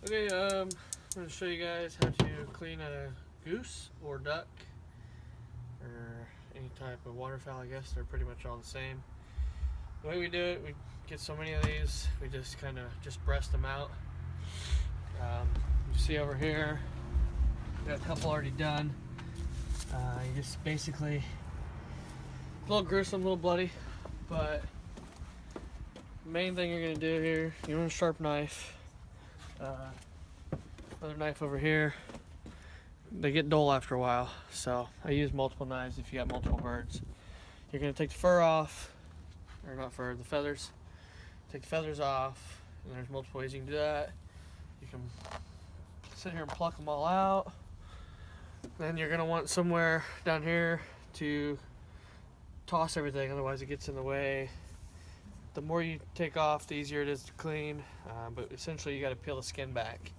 Okay, I'm going to show you guys how to clean a goose or duck or any type of waterfowl. I guess they're pretty much all the same. The way we do it, we get so many of these, we just kind of breast them out. You see over here, got a couple already done. You just basically, a little gruesome, a little bloody, but the main thing you're going to do here, you want a sharp knife. Another knife over here. They get dull after a while, so I use multiple knives if you got multiple birds. You're going to take the fur off, or not fur, the feathers. Take the feathers off, and there's multiple ways you can do that. You can sit here and pluck them all out. Then you're going to want somewhere down here to toss everything, otherwise it gets in the way. The more you take off, the easier it is to clean, but essentially you got to peel the skin back.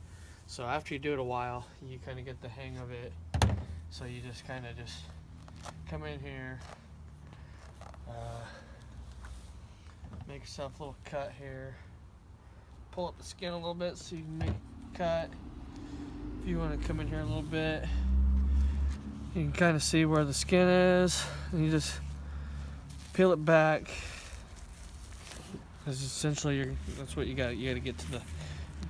So after you do it a while, you kind of get the hang of it. So you just kind of come in here, make yourself a little cut here, pull up the skin a little bit so you can make a cut. If you want to come in here a little bit, you can kind of see where the skin is, and you just peel it back. Because essentially, that's what you got. You got to get to the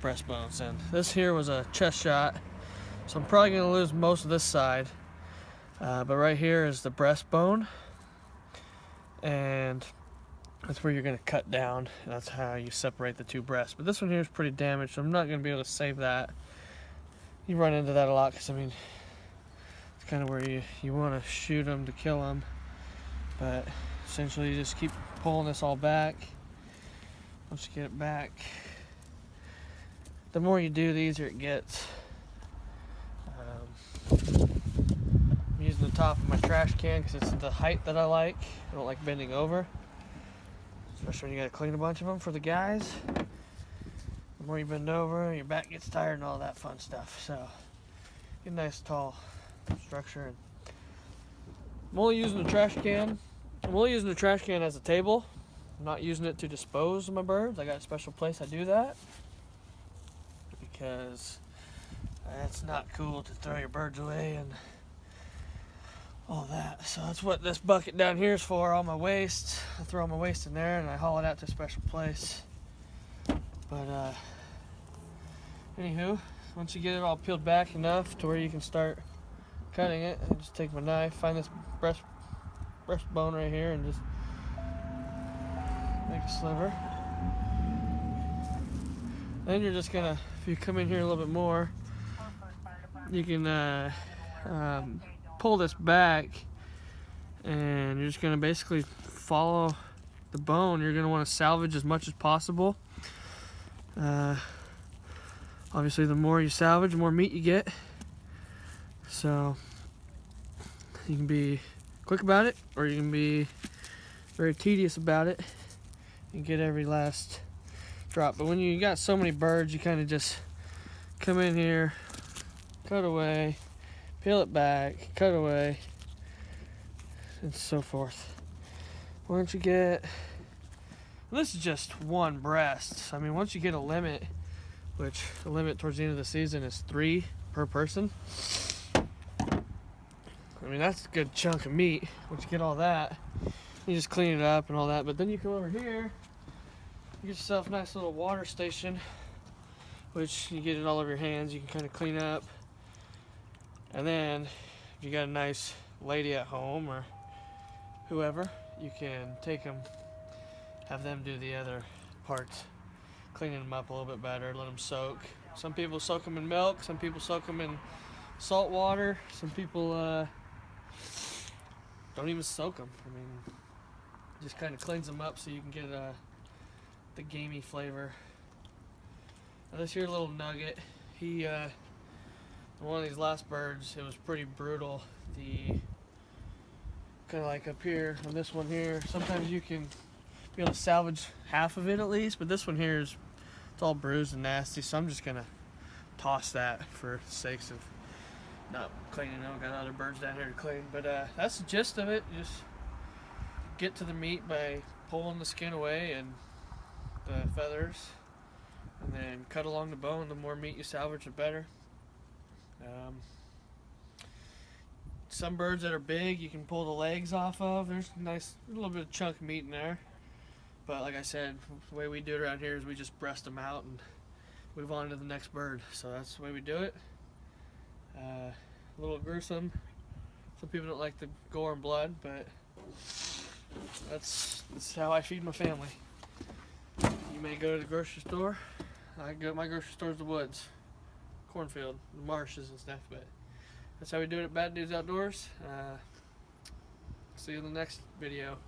breastbones. And this here was a chest shot, so I'm probably going to lose most of this side. But right here is the breastbone, and that's where you're going to cut down. And that's how you separate the two breasts. But this one here is pretty damaged, so I'm not going to be able to save that. You run into that a lot, because I mean, it's kind of where you want to shoot them to kill them. But essentially, you just keep pulling this all back. Once you get it back, the more you do, the easier it gets. I'm using the top of my trash can because it's the height that I like. I don't like bending over, especially when you got to clean a bunch of them for the guys. The more you bend over, your back gets tired and all that fun stuff. So get a nice tall structure. And I'm only using the trash can. I'm only using the trash can as a table. I'm not using it to dispose of my birds. I got a special place I do that, because it's not cool to throw your birds away and all that. So that's what this bucket down here is for, all my waste. I throw all my waste in there and I haul it out to a special place. But anywho, once you get it all peeled back enough to where you can start cutting it, I just take my knife, find this breastbone right here, and just make a sliver. Then you're just gonna, if you come in here a little bit more, you can pull this back, and you're just gonna basically follow the bone. You're gonna want to salvage as much as possible. Obviously, the more you salvage, the more meat you get. So you can be quick about it, or you can be very tedious about it and get every last drop. But when you got so many birds, you kind of just come in here, cut away, peel it back, cut away, and so forth. Once you get, well, this is just one breast. I mean, once you get a limit, which the limit towards the end of the season is 3 per person. I mean, that's a good chunk of meat. Once you get all that, you just clean it up and all that. But then you come over here, you get yourself a nice little water station, which you get it all over your hands. You can kind of clean up. And then, if you got a nice lady at home or whoever, you can take them, have them do the other parts, cleaning them up a little bit better, let them soak. Some people soak them in milk, some people soak them in salt water, some people don't even soak them. I mean, just kind of cleans them up so you can get the gamey flavor. Now this here little nugget, he one of these last birds, it was pretty brutal. The kind of like up here on this one here, sometimes you can be able to salvage half of it at least, but this one here is, it's all bruised and nasty, so I'm just gonna toss that for the sakes of not cleaning. I got other birds down here to clean. But that's the gist of it. You just get to the meat by pulling the skin away and the feathers, and then cut along the bone. The more meat you salvage, the better. Some birds that are big, you can pull the legs off of. There's a nice little bit of chunk of meat in there. But like I said, the way we do it around here is we just breast them out and move on to the next bird. So that's the way we do it. A little gruesome. Some people don't like the gore and blood, but that's how I feed my family. You may go to the grocery store. My grocery store's the woods, cornfield, the marshes and stuff, but that's how we do it at Bad Dudes Outdoors. See you in the next video.